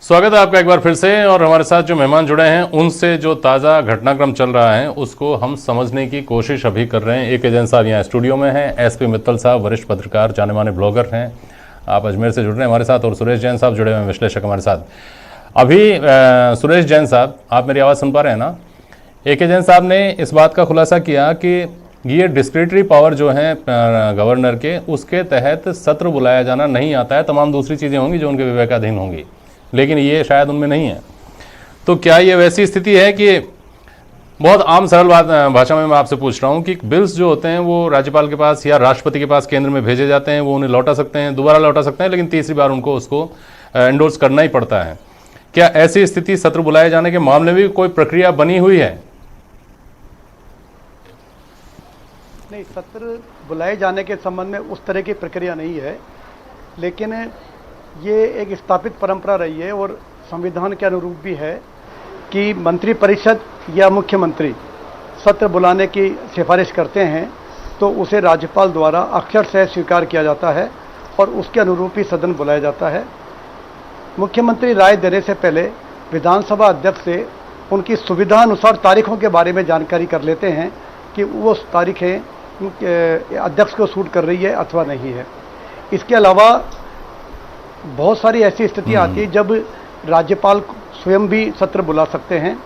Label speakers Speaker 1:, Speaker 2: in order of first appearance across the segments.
Speaker 1: स्वागत है आपका एक बार फिर से। और हमारे साथ जो मेहमान जुड़े हैं उनसे जो ताज़ा घटनाक्रम चल रहा है उसको हम समझने की कोशिश अभी कर रहे हैं। AK जैन साहब यहाँ स्टूडियो में हैं, SP मित्तल साहब वरिष्ठ पत्रकार जाने माने ब्लॉगर हैं, आप अजमेर से जुड़ रहे हैं हमारे साथ, और सुरेश जैन साहब जुड़े हुए हैं विश्लेषक हमारे साथ। अभी सुरेश जैन साहब, आप मेरी आवाज़ सुन पा रहे हैं ना? AK जैन साहब ने इस बात का खुलासा किया कि ये डिस्क्रिटरी पावर जो है गवर्नर के, उसके तहत सत्र बुलाया जाना नहीं आता है। तमाम दूसरी चीज़ें होंगी जो उनके विवेकाधीन होंगी, लेकिन ये शायद उनमें नहीं है। तो क्या ये वैसी स्थिति है कि, बहुत आम सरल भाषा में मैं आपसे पूछ रहा हूँ कि बिल्स जो होते हैं वो राज्यपाल के पास या राष्ट्रपति के पास केंद्र में भेजे जाते हैं, वो उन्हें लौटा सकते हैं, दोबारा लौटा सकते हैं, लेकिन तीसरी बार उनको उसको एंडोर्स करना ही पड़ता है। क्या ऐसी स्थिति सत्र बुलाए जाने के मामले में कोई प्रक्रिया बनी हुई है?
Speaker 2: नहीं, सत्र बुलाए जाने के संबंध में उस तरह की प्रक्रिया नहीं है, लेकिन ये एक स्थापित परंपरा रही है और संविधान के अनुरूप भी है कि मंत्रिपरिषद या मुख्यमंत्री सत्र बुलाने की सिफारिश करते हैं तो उसे राज्यपाल द्वारा अक्षर से स्वीकार किया जाता है और उसके अनुरूप ही सदन बुलाया जाता है। मुख्यमंत्री राय देने से पहले विधानसभा अध्यक्ष से उनकी सुविधा अनुसार तारीखों के बारे में जानकारी कर लेते हैं कि वो तारीखें अध्यक्ष को सूट कर रही है अथवा नहीं है। इसके अलावा बहुत सारी ऐसी स्थितियाँ आती है जब राज्यपाल स्वयं भी सत्र बुला सकते हैं।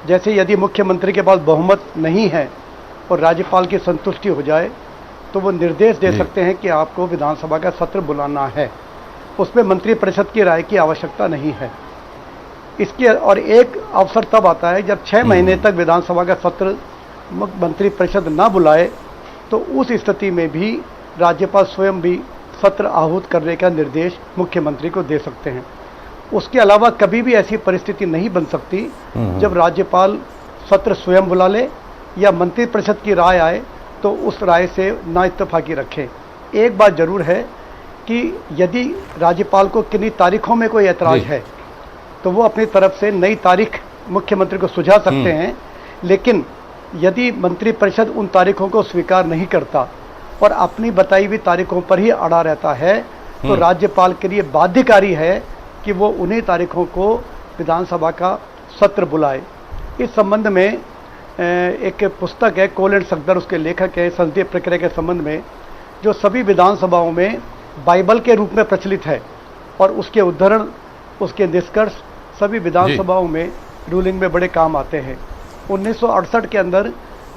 Speaker 2: जैसे यदि मुख्यमंत्री के पास बहुमत नहीं है और राज्यपाल की संतुष्टि हो जाए तो वो निर्देश दे सकते हैं कि आपको विधानसभा का सत्र बुलाना है। उसमें मंत्रिपरिषद की राय की आवश्यकता नहीं है। इसके और एक अवसर तब आता है जब 6 महीने तक विधानसभा का सत्र मंत्रिपरिषद ना बुलाए, तो उस स्थिति में भी राज्यपाल स्वयं भी सत्र आहूत करने का निर्देश मुख्यमंत्री को दे सकते हैं। उसके अलावा कभी भी ऐसी परिस्थिति नहीं बन सकती जब राज्यपाल सत्र स्वयं बुला ले या मंत्रिपरिषद की राय आए तो उस राय से ना इत्तेफाकी रखें। एक बात जरूर है कि यदि राज्यपाल को किन्हीं तारीखों में कोई ऐतराज है तो वो अपनी तरफ से नई तारीख मुख्यमंत्री को सुझा सकते हैं, लेकिन यदि मंत्रिपरिषद उन तारीखों को स्वीकार नहीं करता और अपनी बताई हुई तारीखों पर ही अड़ा रहता है तो राज्यपाल के लिए बाध्यकारी है कि वो उन्हीं तारीखों को विधानसभा का सत्र बुलाए। इस संबंध में एक पुस्तक है, कोल एंड सकदर उसके लेखक है, संसदीय प्रक्रिया के संबंध में, जो सभी विधानसभाओं में बाइबल के रूप में प्रचलित है और उसके उद्धरण, उसके निष्कर्ष सभी विधानसभाओं में रूलिंग में बड़े काम आते हैं। 1968 के अंदर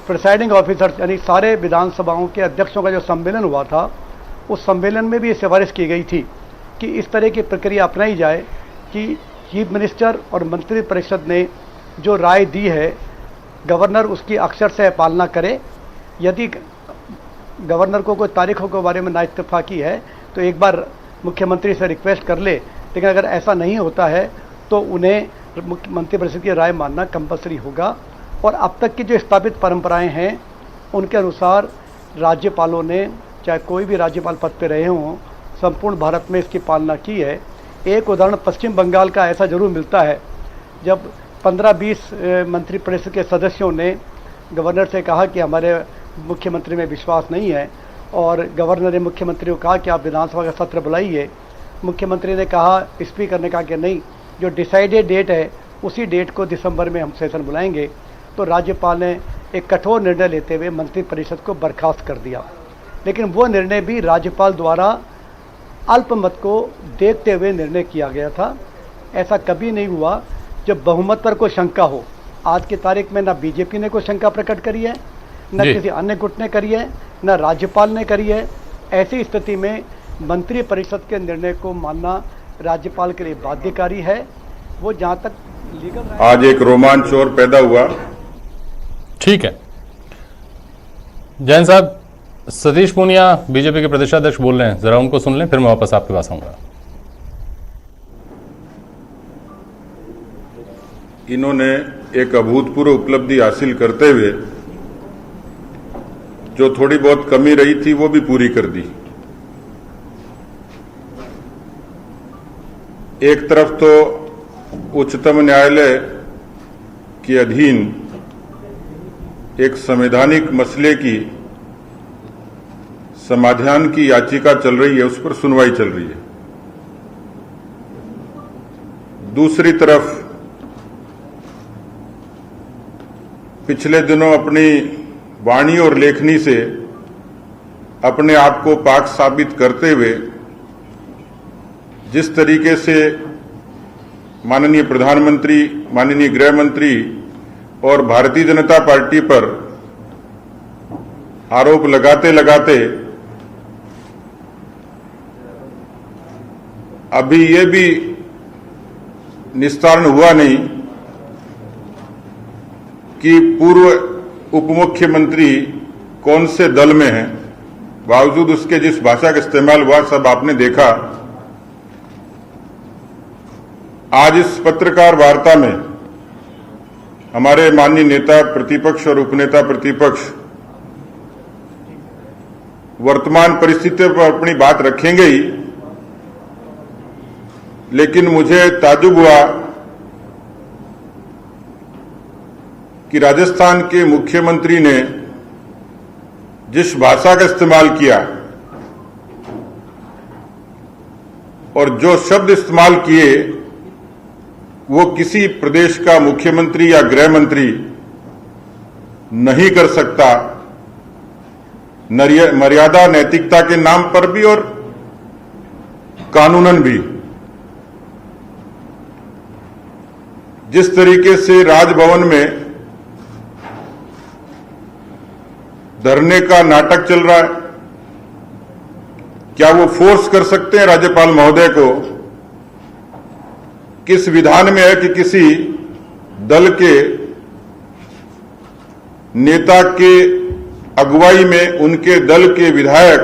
Speaker 2: प्रिसाइडिंग ऑफिसर्स यानी सारे विधानसभाओं के अध्यक्षों का जो सम्मेलन हुआ था, उस सम्मेलन में भी ये सिफारिश की गई थी कि इस तरह की प्रक्रिया अपनाई जाए कि चीफ मिनिस्टर और मंत्रिपरिषद ने जो राय दी है गवर्नर उसकी अक्षर से पालना करे। यदि गवर्नर को कोई तारीखों के बारे में ना इत्तेफाकी है तो एक बार मुख्यमंत्री से रिक्वेस्ट कर ले, लेकिन अगर ऐसा नहीं होता है तो उन्हें मंत्रिपरिषद की राय मानना कंपलसरी होगा। और अब तक की जो स्थापित परंपराएं हैं उनके अनुसार राज्यपालों ने, चाहे कोई भी राज्यपाल पद पर रहे हों, संपूर्ण भारत में इसकी पालना की है। एक उदाहरण पश्चिम बंगाल का ऐसा जरूर मिलता है, जब 15-20 मंत्रिपरिषद के सदस्यों ने गवर्नर से कहा कि हमारे मुख्यमंत्री में विश्वास नहीं है, और गवर्नर ने मुख्यमंत्री को कहा कि आप विधानसभा का सत्र बुलाइए। मुख्यमंत्री ने कहा, स्पीकर ने कहा कि नहीं, जो डिसाइडेड डेट है उसी डेट को दिसंबर में हम सेशन बुलाएंगे। तो राज्यपाल ने एक कठोर निर्णय लेते हुए मंत्रिपरिषद को बर्खास्त कर दिया, लेकिन वो निर्णय भी राज्यपाल द्वारा अल्पमत को देखते हुए निर्णय किया गया था। ऐसा कभी नहीं हुआ जब बहुमत पर कोई शंका हो। आज की तारीख में ना बीजेपी ने कोई शंका प्रकट करी है, न किसी अन्य गुट ने करी है, न राज्यपाल ने करी है। ऐसी स्थिति में मंत्रिपरिषद के निर्णय को मानना राज्यपाल के लिए बाध्यकारी है। वो जहाँ तक लीगल,
Speaker 3: आज एक रोमांच और पैदा हुआ।
Speaker 1: ठीक है जैन साहब, सतीश पूनिया बीजेपी के प्रदेशाध्यक्ष बोल रहे हैं, जरा उनको सुन लें, फिर मैं वापस आपके पास आऊंगा।
Speaker 3: इन्होंने एक अभूतपूर्व उपलब्धि हासिल करते हुए जो थोड़ी बहुत कमी रही थी वो भी पूरी कर दी। एक तरफ तो उच्चतम न्यायालय के अधीन एक संवैधानिक मसले की समाधान की याचिका चल रही है, उस पर सुनवाई चल रही है। दूसरी तरफ पिछले दिनों अपनी वाणी और लेखनी से अपने आप को पाक साबित करते हुए जिस तरीके से माननीय प्रधानमंत्री, माननीय गृह मंत्री और भारतीय जनता पार्टी पर आरोप लगाते लगाते अभी ये भी निस्तारण हुआ नहीं कि पूर्व उप मुख्यमंत्री कौन से दल में हैं, बावजूद उसके जिस भाषा का इस्तेमाल हुआ सब आपने देखा। आज इस पत्रकार वार्ता में हमारे माननीय नेता प्रतिपक्ष और उपनेता प्रतिपक्ष वर्तमान परिस्थितियों पर अपनी बात रखेंगे ही, लेकिन मुझे ताज्जुब हुआ कि राजस्थान के मुख्यमंत्री ने जिस भाषा का इस्तेमाल किया और जो शब्द इस्तेमाल किए वो किसी प्रदेश का मुख्यमंत्री या गृह मंत्री नहीं कर सकता, मर्यादा नैतिकता के नाम पर भी और कानूनन भी। जिस तरीके से राजभवन में धरने का नाटक चल रहा है, क्या वो फोर्स कर सकते हैं राज्यपाल महोदय को? किस विधान में है कि किसी दल के नेता के अगुवाई में उनके दल के विधायक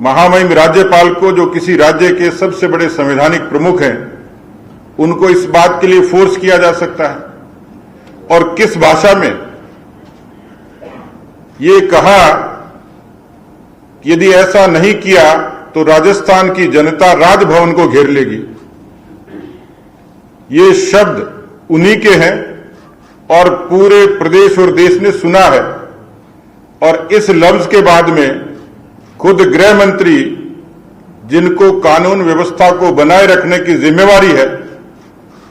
Speaker 3: महामहिम राज्यपाल को, जो किसी राज्य के सबसे बड़े संवैधानिक प्रमुख हैं, उनको इस बात के लिए फोर्स किया जा सकता है? और किस भाषा में ये कहा कि यदि ऐसा नहीं किया तो राजस्थान की जनता राजभवन को घेर लेगी। ये शब्द उन्हीं के हैं और पूरे प्रदेश और देश ने सुना है। और इस लफ्ज के बाद में खुद गृह मंत्री, जिनको कानून व्यवस्था को बनाए रखने की जिम्मेवारी है,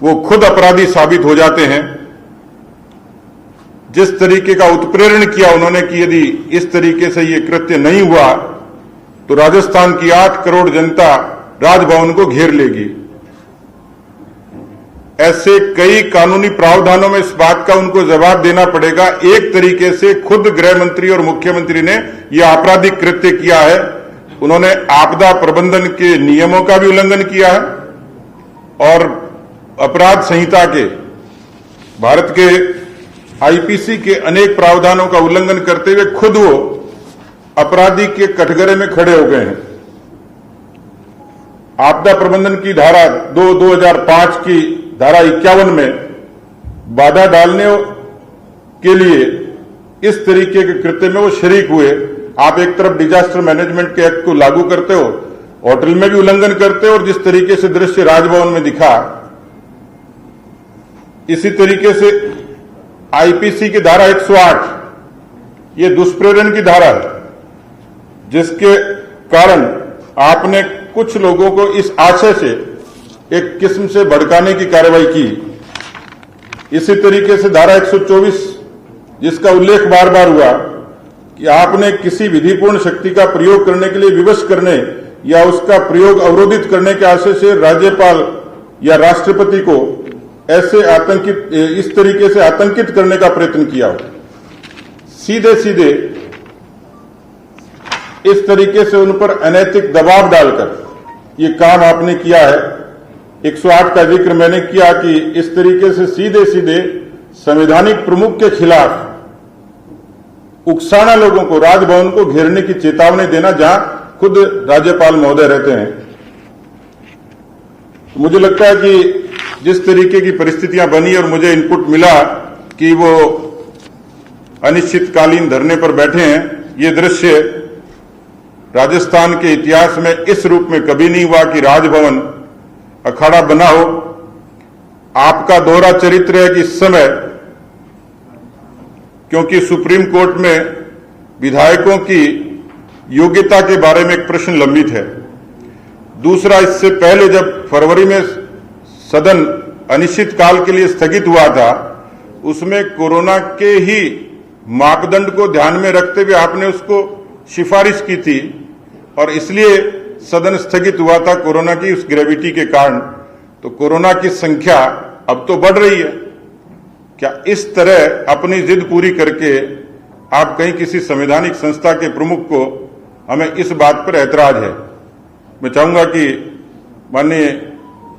Speaker 3: वो खुद अपराधी साबित हो जाते हैं। जिस तरीके का उत्प्रेरण किया उन्होंने कि यदि इस तरीके से ये कृत्य नहीं हुआ तो राजस्थान की 8 करोड़ जनता राजभवन को घेर लेगी। ऐसे कई कानूनी प्रावधानों में इस बात का उनको जवाब देना पड़ेगा। एक तरीके से खुद गृह मंत्री और मुख्यमंत्री ने यह आपराधिक कृत्य किया है। उन्होंने आपदा प्रबंधन के नियमों का भी उल्लंघन किया है और अपराध संहिता के, भारत के आईपीसी के अनेक प्रावधानों का उल्लंघन करते हुए खुद वो अपराधी के कटघरे में खड़े हो गए हैं। आपदा प्रबंधन की धारा 2005 की धारा 51 में बाधा डालने के लिए इस तरीके के कृत्य में वो शरीक हुए। आप एक तरफ डिजास्टर मैनेजमेंट के एक्ट को लागू करते हो, होटल में भी उल्लंघन करते हो, और जिस तरीके से दृश्य राजभवन में दिखा, इसी तरीके से आईपीसी की धारा 108 ये दुष्प्रेरण की धारा है, जिसके कारण आपने कुछ लोगों को इस आशय से एक किस्म से भड़काने की कार्रवाई की। इसी तरीके से धारा 124 जिसका उल्लेख बार बार हुआ कि आपने किसी विधिपूर्ण शक्ति का प्रयोग करने के लिए विवश करने या उसका प्रयोग अवरोधित करने के आशय से राज्यपाल या राष्ट्रपति को ऐसे आतंकित, इस तरीके से आतंकित करने का प्रयत्न किया हो। सीधे सीधे इस तरीके से उन पर अनैतिक दबाव डालकर ये काम आपने किया है। 108 का जिक्र मैंने किया कि इस तरीके से सीधे सीधे संवैधानिक प्रमुख के खिलाफ उकसाना, लोगों को राजभवन को घेरने की चेतावनी देना, जहां खुद राज्यपाल महोदय रहते हैं। मुझे लगता है कि जिस तरीके की परिस्थितियां बनी और मुझे इनपुट मिला कि वो अनिश्चितकालीन धरने पर बैठे हैं, ये दृश्य राजस्थान के इतिहास में इस रूप में कभी नहीं हुआ कि राजभवन अखाड़ा बना हो। आपका दोहरा चरित्र है कि इस समय, क्योंकि सुप्रीम कोर्ट में विधायकों की योग्यता के बारे में एक प्रश्न लंबित है। दूसरा, इससे पहले जब फरवरी में सदन अनिश्चित काल के लिए स्थगित हुआ था, उसमें कोरोना के ही मापदंड को ध्यान में रखते हुए आपने उसको सिफारिश की थी और इसलिए सदन स्थगित हुआ था कोरोना की उस ग्रेविटी के कारण। तो कोरोना की संख्या अब तो बढ़ रही है। क्या इस तरह अपनी जिद पूरी करके आप कहीं किसी संवैधानिक संस्था के प्रमुख को, हमें इस बात पर ऐतराज है। मैं चाहूंगा कि माननीय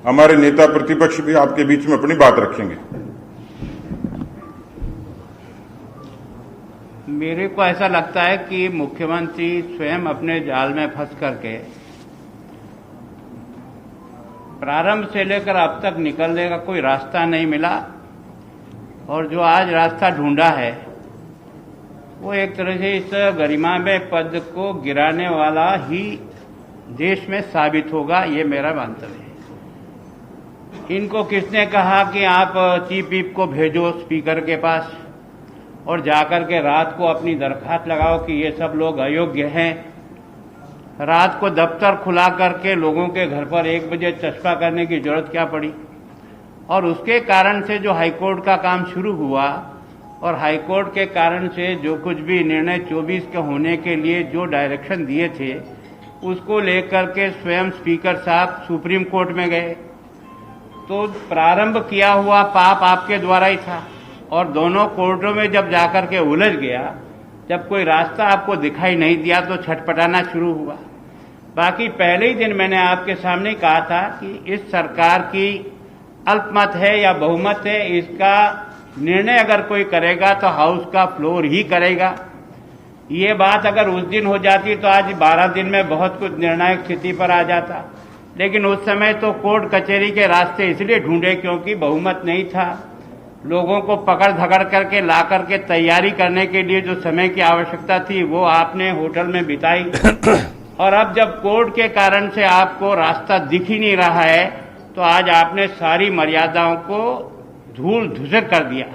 Speaker 3: हमारे नेता प्रतिपक्ष भी आपके बीच में अपनी बात रखेंगे।
Speaker 4: मेरे को ऐसा लगता है कि मुख्यमंत्री स्वयं अपने जाल में फंस करके प्रारंभ से लेकर अब तक निकलने का कोई रास्ता नहीं मिला और जो आज रास्ता ढूंढा है वो एक तरह से इस गरिमामय पद को गिराने वाला ही देश में साबित होगा, ये मेरा मंतव्य है। इनको किसने कहा कि आप चीफ व्हिप को भेजो स्पीकर के पास और जाकर के रात को अपनी दरखास्त लगाओ कि ये सब लोग अयोग्य हैं। रात को दफ्तर खुला करके लोगों के घर पर 1 बजे चस्पा करने की जरूरत क्या पड़ी? और उसके कारण से जो हाईकोर्ट का काम शुरू हुआ और हाईकोर्ट के कारण से जो कुछ भी निर्णय 24 के होने के लिए जो डायरेक्शन दिए थे उसको लेकर के स्वयं स्पीकर साहब सुप्रीम कोर्ट में गए। तो प्रारंभ किया हुआ पाप आपके द्वारा ही था और दोनों कोर्टों में जब जाकर के उलझ गया, जब कोई रास्ता आपको दिखाई नहीं दिया तो छटपटाना शुरू हुआ। बाकी पहले ही दिन मैंने आपके सामने कहा था कि इस सरकार की अल्पमत है या बहुमत है, इसका निर्णय अगर कोई करेगा तो हाउस का फ्लोर ही करेगा। ये बात अगर उस दिन हो जाती तो आज 12 दिन में बहुत कुछ निर्णायक स्थिति पर आ जाता, लेकिन उस समय तो कोर्ट कचहरी के रास्ते इसलिए ढूंढे क्योंकि बहुमत नहीं था। लोगों को पकड़ धकड़ करके ला करके तैयारी करने के लिए जो समय की आवश्यकता थी वो आपने होटल में बिताई और अब जब कोर्ट के कारण से आपको रास्ता दिख ही नहीं रहा है तो आज आपने सारी मर्यादाओं को धूल धूसर कर दिया।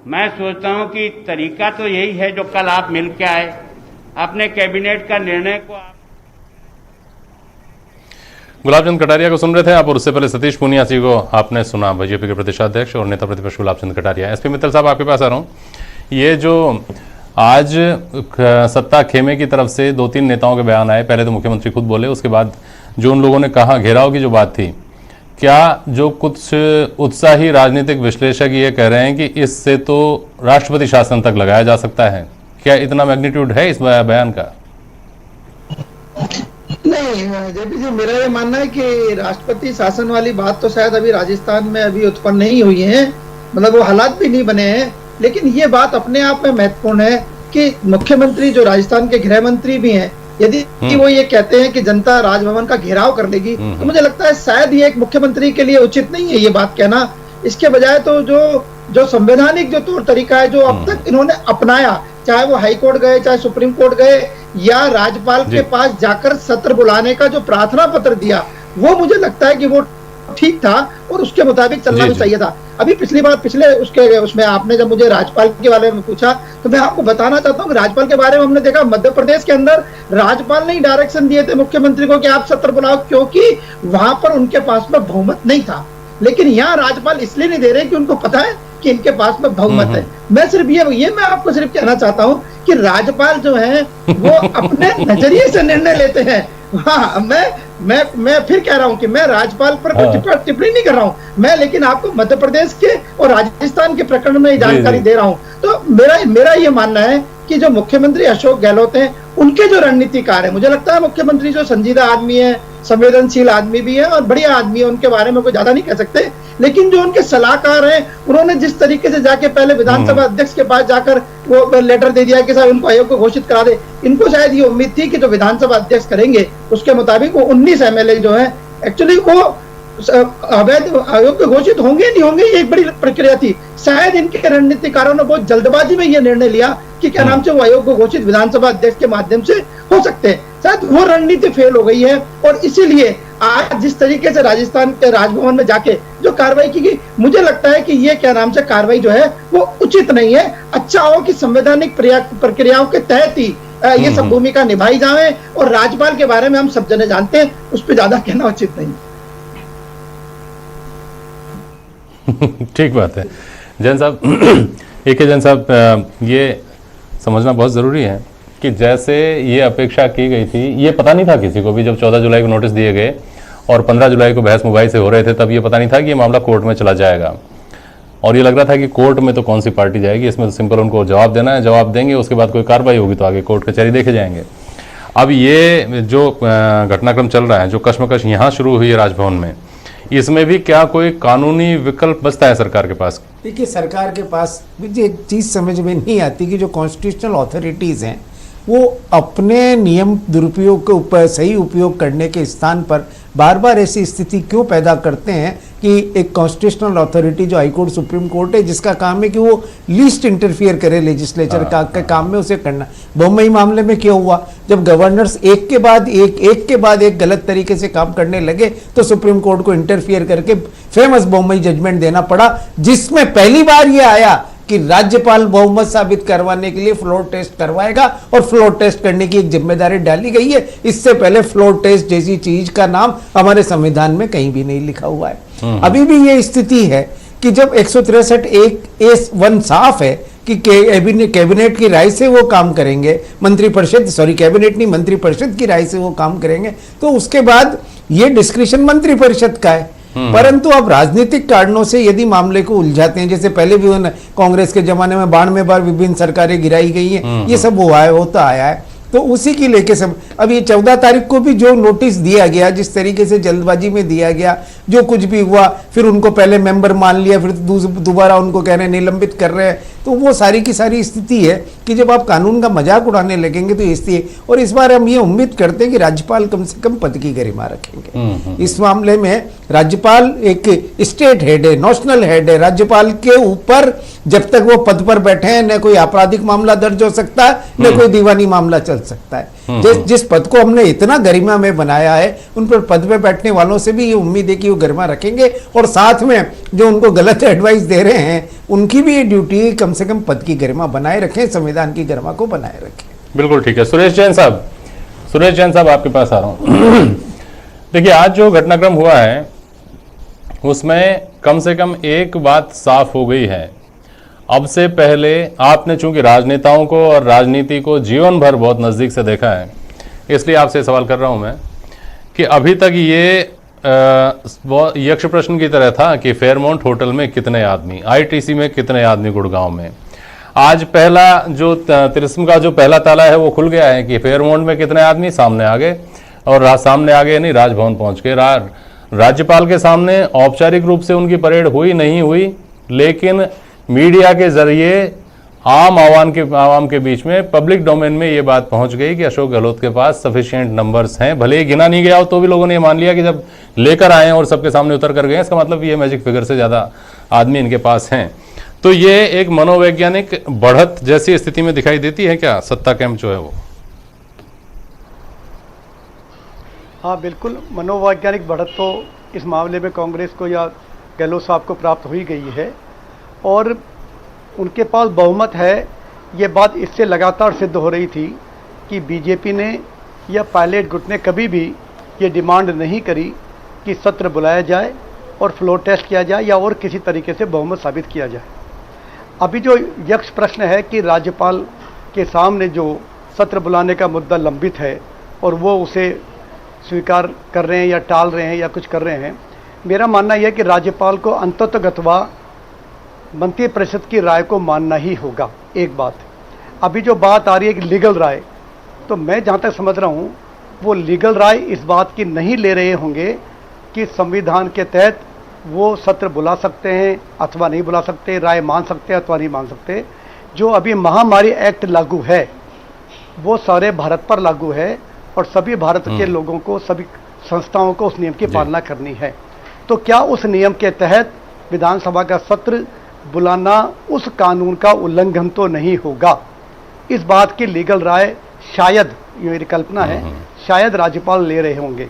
Speaker 4: मैं सोचता हूं कि तरीका तो यही है जो कल आप मिल के आए, अपने कैबिनेट का निर्णय को
Speaker 1: गुलाब चंद कटारिया को सुन रहे थे आप और उससे पहले सतीश पूनिया जी को आपने सुना, बीजेपी के प्रदेशाध्यक्ष और नेता प्रतिपक्ष गुलाब चंद कटारिया। एसपी मित्तल साहब आपके पास आ रहा हूं। ये जो आज सत्ता खेमे की तरफ से 2-3 नेताओं के बयान आए, पहले तो मुख्यमंत्री खुद बोले, उसके बाद जो उन लोगों ने कहा, घेराव की जो बात थी, क्या जो कुछ उत्साही राजनीतिक विश्लेषक ये कह रहे हैं कि इससे तो राष्ट्रपति शासन तक लगाया जा सकता है? क्या इतना मैग्नीट्यूड है इस बयान का?
Speaker 5: नहीं जेपी जी, मेरा ये मानना है कि राष्ट्रपति शासन वाली बात तो शायद अभी राजस्थान में अभी उत्पन्न नहीं हुई है, मतलब वो हालात भी नहीं बने हैं। लेकिन ये बात अपने आप में महत्वपूर्ण है कि मुख्यमंत्री जो राजस्थान के गृह मंत्री भी हैं, यदि वो ये कहते हैं कि जनता राजभवन का घेराव कर लेगी तो मुझे लगता है शायद ये एक मुख्यमंत्री के लिए उचित नहीं है ये बात कहना। इसके बजाय तो जो संवैधानिक जो तौर तरीका है जो अब तक इन्होंने अपनाया, चाहे वो हाई कोर्ट गए, चाहे सुप्रीम कोर्ट गए या राज्यपाल के पास जाकर सत्र बुलाने का जो प्रार्थना पत्र दिया, वो मुझे लगता है कि वो ठीक था और उसके मुताबिक चलना भी चाहिए था। अभी पिछले उसमें आपने जब मुझे राज्यपाल के बारे में पूछा तो मैं आपको बताना चाहता हूँ कि राज्यपाल के बारे में हमने देखा मध्य प्रदेश के अंदर राज्यपाल ने डायरेक्शन दिए थे मुख्यमंत्री को कि आप सत्र बुलाओ, क्योंकि वहां पर उनके पास में बहुमत नहीं था। लेकिन यहाँ राज्यपाल इसलिए नहीं दे रहे कि उनको पता है कि इनके पास में बहुमत है। मैं सिर्फ ये मैं आपको सिर्फ कहना चाहता हूँ कि राज्यपाल जो है वो अपने नजरिए से निर्णय लेते हैं। हाँ, मैं फिर कह रहा हूँ कि मैं राज्यपाल पर कोई टिप्पणी नहीं कर रहा हूँ मैं, लेकिन आपको मध्य प्रदेश के और राजस्थान के प्रकरण में जानकारी दे रहा हूँ। तो मेरा ये मानना है कि जो मुख्यमंत्री अशोक गहलोत हैं, उनके जो रणनीतिकार है, मुझे लगता है मुख्यमंत्री जो संजीदा आदमी है, संवेदनशील आदमी भी है और बढ़िया आदमी है, उनके बारे में कोई ज्यादा नहीं कह सकते। लेकिन जो उनके सलाहकार हैं, उन्होंने जिस तरीके से जाके पहले विधानसभा अध्यक्ष के पास जाकर वो लेटर दे दिया कि साहब उनको आयोग को घोषित करा दे, इनको शायद ये उम्मीद थी कि जो विधानसभा अध्यक्ष करेंगे उसके मुताबिक वो 19 एमएलए जो है एक्चुअली वो अवैध आयोग के घोषित होंगे नहीं होंगे, ये एक बड़ी प्रक्रिया थी। शायद इनके रणनीतिकारों ने बहुत जल्दबाजी में ये निर्णय लिया कि क्या नाम से वो आयोग को घोषित विधानसभा अध्यक्ष के माध्यम से हो सकते हैं। शायद वो रणनीति फेल हो गई है और इसीलिए आज जिस तरीके से राजस्थान के राजभवन में जाके जो कार्रवाई की गई, मुझे लगता है कि ये क्या नाम से कार्रवाई जो है वो उचित नहीं है। अच्छा हो कि संवैधानिक प्रक्रियाओं के तहत ही ये सब भूमिका निभाई जाए और राज्यपाल के बारे में हम सब जने जानते हैं, उस पर ज्यादा कहना उचित नहीं।
Speaker 1: ठीक बात है जैन साहब। एक जैन साहब, ये समझना बहुत ज़रूरी है कि जैसे ये अपेक्षा की गई थी, ये पता नहीं था किसी को भी जब 14 जुलाई को नोटिस दिए गए और 15 जुलाई को बहस मुबाही से हो रहे थे, तब ये पता नहीं था कि ये मामला कोर्ट में चला जाएगा। और ये लग रहा था कि कोर्ट में तो कौन सी पार्टी जाएगी, इसमें तो सिंपल उनको जवाब देना है, जवाब देंगे, उसके बाद कोई कार्रवाई होगी तो आगे कोर्ट कचहरी देखे जाएंगे। अब ये जो घटनाक्रम चल रहा है, जो कश्मकश यहाँ शुरू हुई है राजभवन में, इसमें भी क्या कोई कानूनी विकल्प बचता है सरकार के पास?
Speaker 6: देखिए, सरकार के पास मुझे एक चीज़ समझ में नहीं आती कि जो कॉन्स्टिट्यूशनल अथॉरिटीज़ हैं वो अपने नियम दुरुपयोग के ऊपर सही उपयोग करने के स्थान पर बार बार ऐसी स्थिति क्यों पैदा करते हैं कि एक कॉन्स्टिट्यूशनल अथॉरिटी जो हाई कोर्ट सुप्रीम कोर्ट है, जिसका काम है कि वो लीस्ट इंटरफियर करे लेजिस्लेचर का काम में, उसे करना। बम्बई मामले में क्या हुआ, जब गवर्नर्स एक के बाद एक गलत तरीके से काम करने लगे तो सुप्रीम कोर्ट को इंटरफियर करके फेमस बम्बई जजमेंट देना पड़ा, जिसमें पहली बार ये आया कि राज्यपाल बहुमत साबित करवाने के लिए फ्लोर टेस्ट करवाएगा और फ्लोर टेस्ट करने की एक जिम्मेदारी डाली गई है। इससे पहले फ्लोर टेस्ट जैसी चीज का नाम हमारे संविधान में कहीं भी नहीं लिखा हुआ है। अभी भी ये स्थिति है कि जब 163(1) साफ है कि कैबिनेट की राय से वो काम करेंगे, कैबिनेट नहीं, मंत्रिपरिषद की राय से वो काम करेंगे, तो उसके बाद ये डिस्क्रिप्शन मंत्रिपरिषद का है। परंतु अब राजनीतिक कारणों से यदि मामले को उलझाते हैं, जैसे पहले भी कांग्रेस के जमाने में 92 बार विभिन्न सरकारें गिराई गई हैं, ये सब होता आया है, तो उसी की लेके सब। अब ये 14 तारीख को भी जो नोटिस दिया गया, जिस तरीके से जल्दबाजी में दिया गया, जो कुछ भी हुआ, फिर उनको पहले मेंबर मान लिया, फिर दोबारा उनको कह रहे हैं निलंबित कर रहे हैं, तो वो सारी की सारी स्थिति है कि जब आप कानून का मजाक उड़ाने लगेंगे तो स्थिति। और इस बार हम ये उम्मीद करते हैं कि राज्यपाल कम से कम पद की गरिमा रखेंगे। इस मामले में राज्यपाल एक स्टेट हेड है, नेशनल हेड है, राज्यपाल के ऊपर जब तक वो पद पर बैठे हैं न कोई आपराधिक मामला दर्ज हो सकता है, न कोई दीवानी मामला चल सकता है। जिस पद को हमने इतना गरिमा में बनाया है, उन पर पद पे बैठने वालों से भी ये उम्मीद है कि वो गरिमा रखेंगे, और साथ में जो उनको गलत एडवाइस दे रहे हैं उनकी भी ये ड्यूटी है कम से कम पद की गरिमा बनाए रखें, संविधान की गरिमा को बनाए रखें।
Speaker 1: बिल्कुल ठीक है। सुरेश जैन साहब आपके पास आ रहा हूं। देखिए, आज जो घटनाक्रम हुआ है उसमें कम से कम एक बात साफ हो गई है। अब से पहले आपने चूंकि राजनेताओं को और राजनीति को जीवन भर बहुत नज़दीक से देखा है, इसलिए आपसे सवाल कर रहा हूं मैं कि अभी तक ये यक्ष प्रश्न की तरह था कि फेयरमाउंट होटल में कितने आदमी, आईटीसी में कितने आदमी, गुड़गांव में। आज पहला जो तिलिस्म का जो पहला ताला है वो खुल गया है कि फेयरमाउंट में कितने आदमी सामने आ गए, और सामने आ गए नहीं, राजभवन पहुंच के राज्यपाल के सामने औपचारिक रूप से उनकी परेड हुई नहीं हुई, लेकिन मीडिया के जरिए आवाम के बीच में पब्लिक डोमेन में ये बात पहुंच गई कि अशोक गहलोत के पास सफिशिएंट नंबर्स हैं। भले ही गिना नहीं गया हो तो भी लोगों ने ये मान लिया कि जब लेकर आए और सबके सामने उतर कर गए, इसका मतलब ये मैजिक फिगर से ज़्यादा आदमी इनके पास हैं। तो ये एक मनोवैज्ञानिक बढ़त जैसी स्थिति में दिखाई देती है क्या सत्ता कैंप जो है वो?
Speaker 2: हाँ, बिल्कुल मनोवैज्ञानिक बढ़त तो इस मामले में कांग्रेस को या गहलोत साहब को प्राप्त हो ही गई है, और उनके पास बहुमत है। ये बात इससे लगातार सिद्ध हो रही थी कि बीजेपी ने या पायलट गुट ने कभी भी ये डिमांड नहीं करी कि सत्र बुलाया जाए और फ्लोर टेस्ट किया जाए या और किसी तरीके से बहुमत साबित किया जाए। अभी जो यक्ष प्रश्न है कि राज्यपाल के सामने जो सत्र बुलाने का मुद्दा लंबित है और वो उसे स्वीकार कर रहे हैं या टाल रहे हैं या कुछ कर रहे हैं, मेरा मानना यह है कि राज्यपाल को अंततः मंत्रिपरिषद की राय को मानना ही होगा। एक बात, अभी जो बात आ रही है कि लीगल राय, तो मैं जहाँ तक समझ रहा हूँ वो लीगल राय इस बात की नहीं ले रहे होंगे कि संविधान के तहत वो सत्र बुला सकते हैं अथवा नहीं बुला सकते, राय मान सकते हैं अथवा नहीं मान सकते। जो अभी महामारी एक्ट लागू है वो सारे भारत पर लागू है और सभी भारत के लोगों को, सभी संस्थाओं को उस नियम की पालना करनी है। तो क्या उस नियम के तहत विधानसभा का सत्र बुलाना उस कानून का उल्लंघन तो नहीं होगा? इस बात की लीगल राय शायद, ये मेरी कल्पना है, शायद राज्यपाल ले रहे होंगे।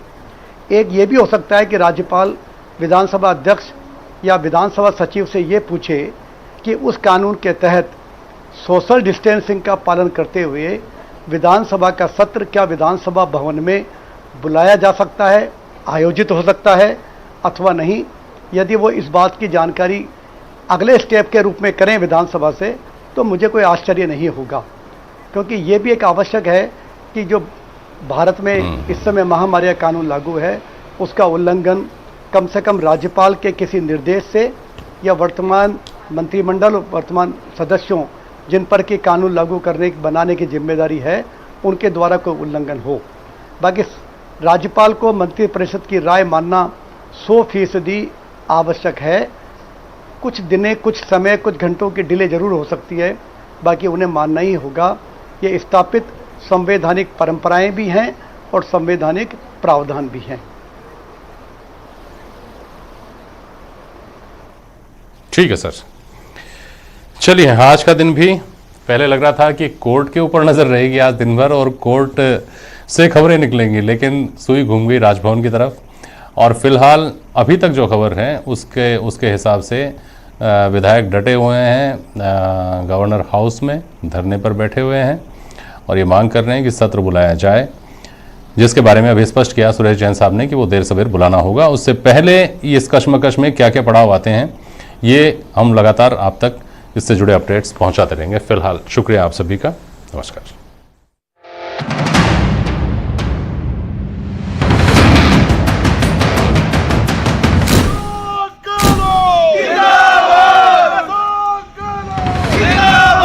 Speaker 2: एक ये भी हो सकता है कि राज्यपाल विधानसभा अध्यक्ष या विधानसभा सचिव से ये पूछे कि उस कानून के तहत सोशल डिस्टेंसिंग का पालन करते हुए विधानसभा का सत्र क्या विधानसभा भवन में बुलाया जा सकता है, आयोजित हो सकता है अथवा नहीं। यदि वो इस बात की जानकारी अगले स्टेप के रूप में करें विधानसभा से, तो मुझे कोई आश्चर्य नहीं होगा, क्योंकि ये भी एक आवश्यक है कि जो भारत में इस समय महामारी का कानून लागू है, उसका उल्लंघन कम से कम राज्यपाल के किसी निर्देश से या वर्तमान मंत्रिमंडल और वर्तमान सदस्यों जिन पर कि कानून लागू करने बनाने की जिम्मेदारी है, उनके द्वारा कोई उल्लंघन हो। बाकी राज्यपाल को मंत्रिपरिषद की राय मानना 100% आवश्यक है। कुछ दिनें, कुछ समय, कुछ घंटों की डिले जरूर हो सकती है, बाकी उन्हें मानना ही होगा। ये स्थापित संवैधानिक परंपराएं भी हैं और संवैधानिक प्रावधान भी हैं।
Speaker 1: ठीक है सर, चलिए आज का दिन भी पहले लग रहा था कि कोर्ट के ऊपर नजर रहेगी आज दिन भर और कोर्ट से खबरें निकलेंगी, लेकिन सुई घूम गई राजभवन की तरफ। और फिलहाल अभी तक जो खबर है उसके हिसाब से विधायक डटे हुए हैं, गवर्नर हाउस में धरने पर बैठे हुए हैं और ये मांग कर रहे हैं कि सत्र बुलाया जाए, जिसके बारे में अभी स्पष्ट किया सुरेश जैन साहब ने कि वो देर सवेर बुलाना होगा। उससे पहले इस कश्मकश में क्या क्या पड़ाव आते हैं, ये हम लगातार आप तक इससे जुड़े अपडेट्स पहुंचाते रहेंगे। फिलहाल शुक्रिया आप सभी का, नमस्कार।